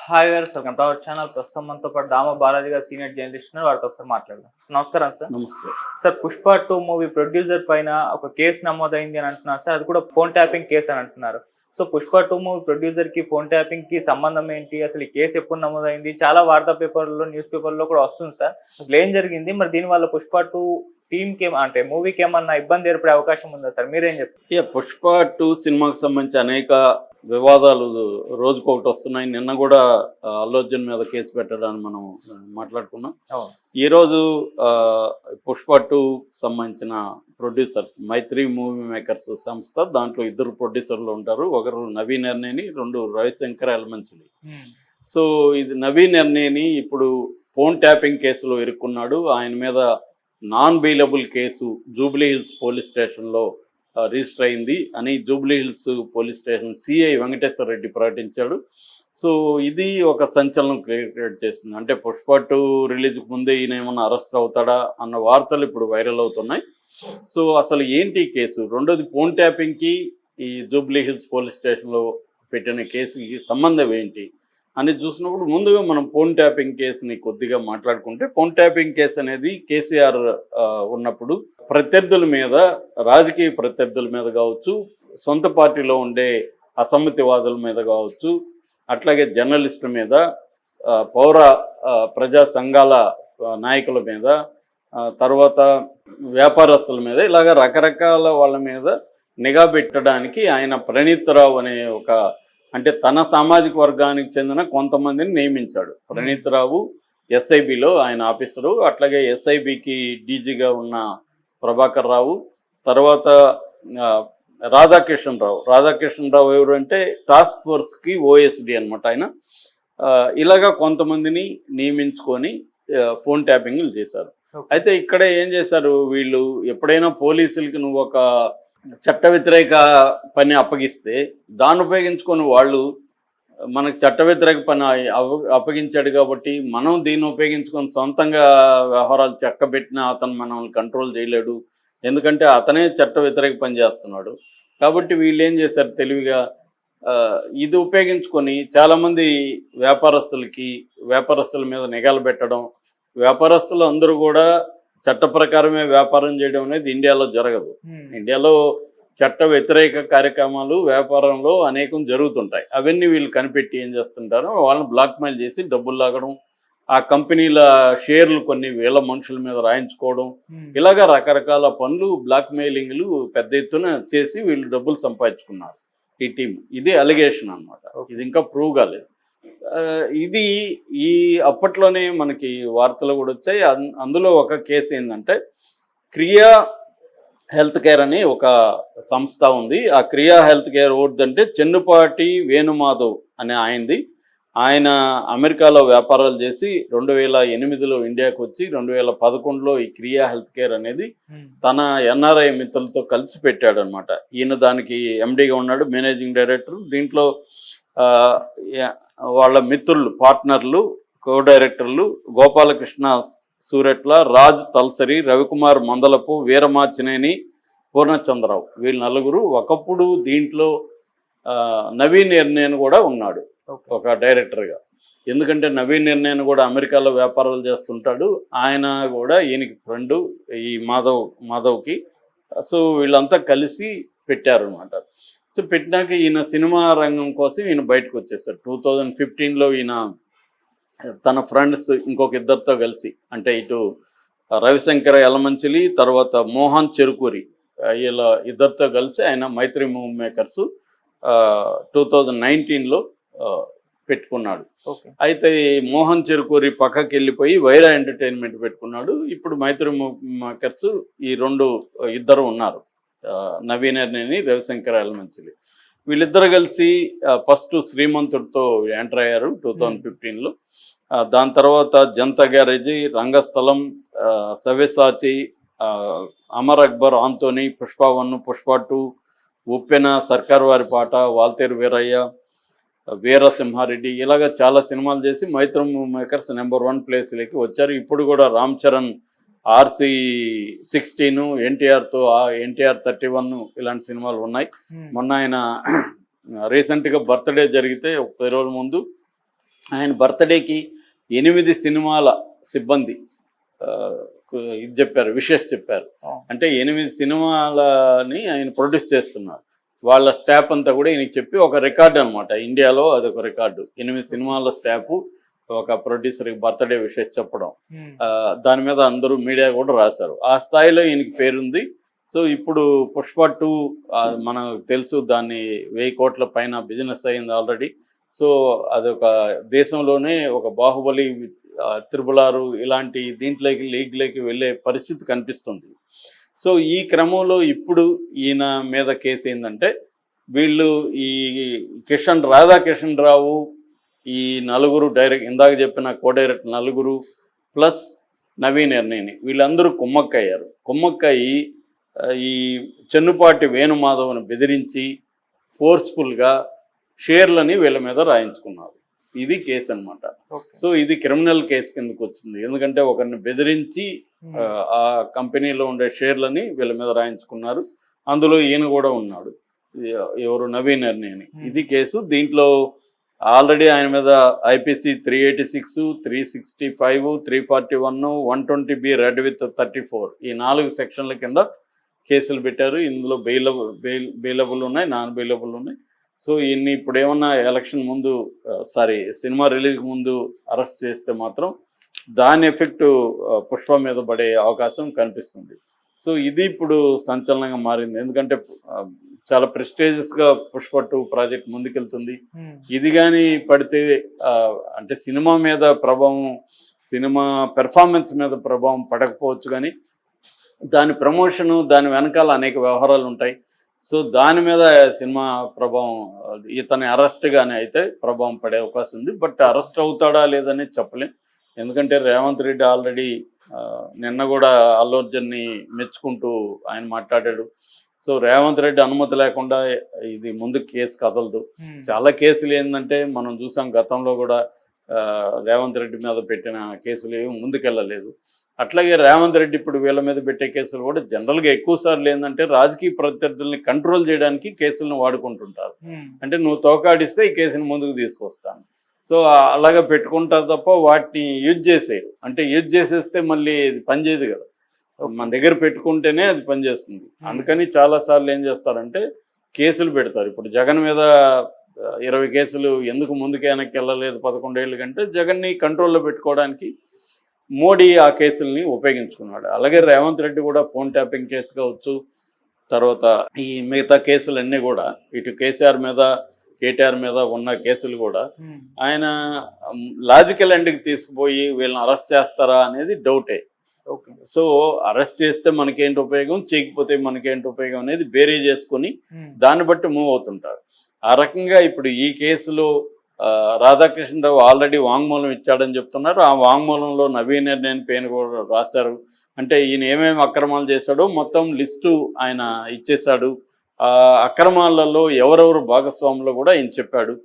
Hi గారు, welcome to our channel. ప్రస్తుతం మనతో పాటు దామ బాలాజీ గారు సీనియర్ జర్నలిస్ట్ ఉన్నారు. వారితో ఒకసారి మాట్లాడదాం. నమస్కారం సార్. నమస్తే. సార్, పుష్ప 2 మూవీ ప్రొడ్యూసర్ పైన ఒక కేసు నమోదైంది అని అంటున్నారు సార్. అది కూడా ఫోన్ ట్యాపింగ్ కేసు అని అంటున్నారు. సో పుష్ప 2 మూవీ ప్రొడ్యూసర్ కి ఫోన్ ట్యాపింగ్ కి సంబంధం ఏంటి? అసలు ఈ కేసు ఎప్పుడు నమోదైంది? చాలా వార్తా పేపర్లో, న్యూస్ పేపర్లో కూడా వస్తుంది సార్. అసలు ఏం జరిగింది? మరి దీనివల్ల పుష్ప 2 టీమ్ కి అంటే మూవీకి ఏమన్నా ఇబ్బంది ఏర్పడే అవకాశం ఉందా సార్? మీరేం చెప్తారు? పుష్ప 2 సినిమాకి సంబంధించి అనేక వివాదాలు రోజుకొకటి వస్తున్నాయి. నిన్న కూడా అల్లు అర్జున్ మీద కేసు పెట్టడాన్ని మనం మాట్లాడుకున్నాం. ఈరోజు పుష్ప 2 సంబంధించిన ప్రొడ్యూసర్స్ మైత్రి మూవీ మేకర్స్ సంస్థ, దాంట్లో 2 ప్రొడ్యూసర్లు ఉంటారు. ఒకరు నవీన్ ఎర్నేని, 2 రవిశంకర్ ఎలమంచిలి. సో ఇది నవీన్ ఎర్నేని ఇప్పుడు ఫోన్ ట్యాపింగ్ కేసులో ఇరుక్కున్నాడు. ఆయన మీద non bailable case Jubilee hills police స్టేషన్లో రిజిస్టర్ అయింది అని Jubilee hills police station CI Venkateswara Reddy ప్రకటించాడు. సో ఇది ఒక సంచలనం క్రియేట్ చేస్తుంది. అంటే పుష్ప 2 రిలీజ్కి ముందే ఈయన ఏమన్నా అరెస్ట్ అవుతాడా అన్న వార్తలు ఇప్పుడు వైరల్ అవుతున్నాయి. సో అసలు ఏంటి కేసు? రెండోది, ఫోన్ ట్యాపింగ్కి ఈ జూబ్లీ హిల్స్ పోలీస్ స్టేషన్లో పెట్టిన కేసుకి సంబంధం ఏంటి అని చూసినప్పుడు ముందుగా మనం ఫోన్ ట్యాపింగ్ కేసుని కొద్దిగా మాట్లాడుకుంటే, ఫోన్ ట్యాపింగ్ కేసు అనేది కేసీఆర్ ఉన్నప్పుడు ప్రత్యర్థుల మీద, రాజకీయ ప్రత్యర్థుల మీద కావచ్చు, సొంత పార్టీలో ఉండే అసమ్మతివాదుల మీద కావచ్చు, అట్లాగే జర్నలిస్టుల మీద, పౌర ప్రజా సంఘాల నాయకుల మీద, తర్వాత వ్యాపారస్తుల మీద, ఇలాగ రకరకాల వాళ్ళ మీద నిఘా పెట్టడానికి ఆయన ప్రణీత్ రావు అనే ఒక, అంటే తన సామాజిక వర్గానికి చెందిన కొంతమందిని నియమించాడు. ప్రణీత్ రావు ఎస్ఐబిలో ఆయన ఆఫీసరు, అట్లాగే ఎస్ఐబికి డీజీగా ఉన్న ప్రభాకర్ రావు, తర్వాత రాధాకిషన్ రావు ఎవరు అంటే టాస్క్ ఫోర్స్కి ఓఎస్డి అనమాట ఆయన. ఇలాగా కొంతమందిని నియమించుకొని ఫోన్ ట్యాపింగ్లు చేశారు. అయితే ఇక్కడ ఏం చేశారు వీళ్ళు, ఎప్పుడైనా పోలీసులకి నువ్వు ఒక చట్ట వ్యతిరేక పని అప్పగిస్తే దాన్ని ఉపయోగించుకొని వాళ్ళు మనకు చట్ట వ్యతిరేక పని అప్పగించాడు కాబట్టి మనం దీన్ని ఉపయోగించుకొని సొంతంగా వ్యవహారాలు చక్కబెట్టిన అతను మనల్ని కంట్రోల్ చేయలేడు, ఎందుకంటే అతనే చట్ట వ్యతిరేక పని చేస్తున్నాడు. కాబట్టి వీళ్ళు ఏం చేశారు తెలివిగా, ఇది ఉపయోగించుకొని చాలామంది వ్యాపారస్తుల మీద నిఘాలు పెట్టడం. వ్యాపారస్తులు అందరూ కూడా చట్ట ప్రకారమే వ్యాపారం చేయడం అనేది ఇండియాలో జరగదు. ఇండియాలో చట్ట వ్యతిరేక కార్యక్రమాలు వ్యాపారంలో అనేకం జరుగుతుంటాయి. అవన్నీ వీళ్ళు కనిపెట్టి ఏం చేస్తుంటారో వాళ్ళని బ్లాక్మెయిల్ చేసి డబ్బులు లాగడం, ఆ కంపెనీల షేర్లు కొన్ని వేల మనుషుల మీద రాయించుకోవడం, ఇలాగా రకరకాల పనులు, బ్లాక్మెయిలింగ్లు పెద్ద ఎత్తున చేసి వీళ్ళు డబ్బులు సంపాదించుకున్నారు ఈ టీం. ఇది అలిగేషన్ అనమాట. ఇది ఇంకా ప్రూవ్ కాలేదు. ఇది ఈ అప్పట్లోనే మనకి వార్తలు కూడా వచ్చాయి. అందులో ఒక కేసు ఏంటంటే, క్రియా హెల్త్ కేర్ అని ఒక సంస్థ ఉంది. ఆ క్రియా హెల్త్ కేర్ అంటే చెన్నుపాటి వేణుమాధవ్ అనే ఆయనది. ఆయన అమెరికాలో వ్యాపారాలు చేసి 2008లో ఇండియాకు వచ్చి 2011లో ఈ క్రియా హెల్త్ కేర్ అనేది తన ఎన్ఆర్ఐ మిత్రులతో కలిసి పెట్టాడు అనమాట. ఈయన దానికి ఎండీగా ఉన్నాడు, మేనేజింగ్ డైరెక్టర్. దీంట్లో వాళ్ళ మిత్రులు, పార్ట్నర్లు, కో డైరెక్టర్లు గోపాలకృష్ణ సూరెట్ల, రాజ్ తల్సరి, రవికుమార్ మందలపు, వీరమాచినేని, పూర్ణచంద్రరావు, వీళ్ళు నలుగురు. ఒకప్పుడు దీంట్లో నవీన్ ఎర్నేని కూడా ఉన్నాడు ఒక డైరెక్టర్గా. ఎందుకంటే నవీన్ ఎర్నేని కూడా అమెరికాలో వ్యాపారాలు చేస్తుంటాడు. ఆయన కూడా ఈయనకి ఫ్రెండు, ఈ మాధవ్కి. సో వీళ్ళంతా కలిసి పెట్టారు అనమాట. సో పెట్టినాక ఈయన సినిమా రంగం కోసం ఈయన బయటకు వచ్చేసాడు. 2015లో ఈయన తన ఫ్రెండ్స్ ఇంకొక 2తో కలిసి, అంటే ఇటు రవిశంకర్ ఎలమంచిలి, తర్వాత మోహన్ చెరుకూరి, వీళ్ళ 2తో కలిసి ఆయన మైత్రి మూవీ మేకర్స్ 2019లో పెట్టుకున్నాడు. అయితే మోహన్ చెరుకూరి పక్కకి వెళ్ళిపోయి వైరా ఎంటర్టైన్మెంట్ పెట్టుకున్నాడు. ఇప్పుడు మైత్రి మూవీ మేకర్స్ ఈ 2 ఉన్నారు, నవీన్ ఎర్నేని, రవిశంకర్ ఎలమంచిలి. వీళ్ళిద్దరు కలిసి ఫస్ట్ శ్రీమంతుడితో ఎంటర్ అయ్యారు 2015లో. దాని తర్వాత జనతా గ్యారేజీ, రంగస్థలం, సవ్యసాచి, అమర్ అక్బర్, ఆంతోని, పుష్ప 1, పుష్ప 2, ఉప్పెన, సర్కార్ వారి పాట, వాల్తేరు వీరయ్య, వీరసింహారెడ్డి, ఇలాగ చాలా సినిమాలు చేసి మైత్రి మూవీ మేకర్స్ నెంబర్ 1 ప్లేస్లోకి వచ్చారు. ఇప్పుడు కూడా రామ్ చరణ్ RC16, ఎన్టీఆర్తో ఎన్టీఆర్ 31 ఇలాంటి సినిమాలు ఉన్నాయి. మొన్న ఆయన రీసెంట్గా బర్త్డే జరిగితే ఒక 10 రోజుల ముందు ఆయన బర్త్డేకి 8 సినిమాల సిబ్బంది ఇది చెప్పారు, విషెస్ చెప్పారు. అంటే 8 సినిమాలని ఆయన ప్రొడ్యూస్ చేస్తున్నారు. వాళ్ళ స్టాఫ్ అంతా కూడా ఈయనకి చెప్పి ఒక రికార్డు అనమాట, ఇండియాలో అదొక రికార్డు. 8 సినిమాల స్టాఫ్ ఒక ప్రొడ్యూసర్కి బర్త్డే విషెస్ చెప్పడం, దాని మీద అందరూ మీడియా కూడా రాశారు. ఆ స్థాయిలో ఈయనకి పేరుంది. సో ఇప్పుడు పుష్ప 2 మనకు తెలుసు, దాన్ని 1000 కోట్ల పైన బిజినెస్ అయింది ఆల్రెడీ. సో అదొక దేశంలోనే ఒక బాహుబలి, త్రిబుల్ 6 ఇలాంటి దీంట్లోకి లీగ్లోకి వెళ్ళే పరిస్థితి కనిపిస్తుంది. సో ఈ క్రమంలో ఇప్పుడు ఈయన మీద కేసు ఏంటంటే, వీళ్ళు ఈ రాధాకిషన్ రావు, ఈ నలుగురు డైరెక్ట్ ఇందాక చెప్పిన కో డైరెక్టర్ నలుగురు ప్లస్ నవీన్ ఎర్నేని, వీళ్ళందరూ కుమ్మక్కయ్యారు. కుమ్మక్కయ్యి ఈ చెన్నుపాటి వేణుమాధవ్ని బెదిరించి ఫోర్స్ఫుల్గా షేర్లని వీళ్ళ మీద రాయించుకున్నారు. ఇది కేసు అనమాట. సో ఇది క్రిమినల్ కేసు కిందకు వచ్చింది. ఎందుకంటే ఒకరిని బెదిరించి ఆ కంపెనీలో ఉండే షేర్లని వీళ్ళ మీద రాయించుకున్నారు. అందులో ఈయన కూడా ఉన్నాడు, ఎవరు నవీన్ ఎర్నేని. ఇది కేసు. దీంట్లో ఆల్రెడీ ఆయన మీద ఐపీసీ 386, 365, 341, 120B రెడ్ విత్ 34 ఈ 4 సెక్షన్ల కింద కేసులు పెట్టారు. ఇందులో బెయిలబుల్ ఉన్నాయి, నాన్ బెయిలబుల్ ఉన్నాయి. సో ఈయన్ని ఇప్పుడు ఏమన్నా ఎలక్షన్ ముందు సినిమా రిలీజ్ ముందు అరెస్ట్ చేస్తే మాత్రం దాని ఎఫెక్ట్ పుష్ప మీద పడే అవకాశం కనిపిస్తుంది. సో ఇది ఇప్పుడు సంచలనంగా మారింది. ఎందుకంటే చాలా ప్రెస్టేజియస్గా పుష్ప 2 ప్రాజెక్ట్ ముందుకెళ్తుంది. ఇది కానీ పడితే అంటే సినిమా మీద ప్రభావం, సినిమా పెర్ఫార్మెన్స్ మీద ప్రభావం పడకపోవచ్చు, కానీ దాని ప్రమోషను, దాని వెనకాల అనేక వ్యవహారాలు ఉంటాయి. సో దాని మీద సినిమా ప్రభావం, ఇతని అరెస్ట్ కానీ అయితే ప్రభావం పడే అవకాశం ఉంది. బట్ అరెస్ట్ అవుతాడా లేదని చెప్పలేం. ఎందుకంటే రేవంత్ రెడ్డి ఆల్రెడీ నిన్న కూడా అల్లు అర్జున్ని మెచ్చుకుంటూ ఆయన మాట్లాడాడు. సో రేవంత్ రెడ్డి అనుమతి లేకుండా ఇది ముందుకు కేసు కదలదు. చాలా కేసులు ఏంటంటే మనం చూసాం, గతంలో కూడా రేవంత్ రెడ్డి మీద పెట్టిన కేసులు ఏమి ముందుకెళ్ళలేదు. అట్లాగే రేవంత్ రెడ్డి ఇప్పుడు వీళ్ళ మీద పెట్టే కేసులు కూడా జనరల్గా ఎక్కువ సార్లు ఏంటంటే రాజకీయ ప్రత్యర్థుల్ని కంట్రోల్ చేయడానికి కేసులను వాడుకుంటుంటారు. అంటే నువ్వు తోకాడిస్తే ఈ కేసుని ముందుకు తీసుకొస్తాను, సో అలాగా పెట్టుకుంటారు తప్ప వాటిని యూజ్ చేసేయరు. అంటే యూజ్ చేసేస్తే మళ్ళీ ఇది పనిచేయదు కదా, మన దగ్గర పెట్టుకుంటేనే అది పనిచేస్తుంది. అందుకని చాలాసార్లు ఏం చేస్తారంటే కేసులు పెడతారు. ఇప్పుడు జగన్ మీద 20 కేసులు ఎందుకు ముందుకు వెనక్కి వెళ్ళలేదు 11 ఏళ్ళు కంటే, జగన్ని కంట్రోల్లో పెట్టుకోవడానికి మోడీ ఆ కేసుల్ని ఉపయోగించుకున్నాడు. అలాగే రేవంత్ రెడ్డి కూడా ఫోన్ ట్యాపింగ్ కేసు కావచ్చు, తర్వాత ఈ మిగతా కేసులన్నీ కూడా ఇటు కేసీఆర్ మీద, కేటీఆర్ మీద ఉన్న కేసులు కూడా ఆయన లాజికల్ ఎండ్కి తీసుకుపోయి వీళ్ళని అరెస్ట్ చేస్తారా అనేది డౌటే. సో అరెస్ట్ చేస్తే మనకేంటి ఉపయోగం, చేయకపోతే మనకేంటి ఉపయోగం అనేది బేరీ చేసుకుని దాన్ని బట్టి మూవ్ అవుతుంటారు. ఆ రకంగా ఇప్పుడు ఈ కేసులో రాధాకృష్ణరావు ఆల్రెడీ వాంగ్మూలం ఇచ్చాడని చెప్తున్నారు. ఆ వాంగ్మూలంలో నవీన్ ఎర్నేని పేరు కూడా రాశారు. అంటే ఈయన ఏమేమి అక్రమాలు చేశాడో మొత్తం లిస్టు ఆయన ఇచ్చేశాడు. అక్రమాలలో ఎవరెవరు భాగస్వాములో కూడా ఆయన చెప్పాడు.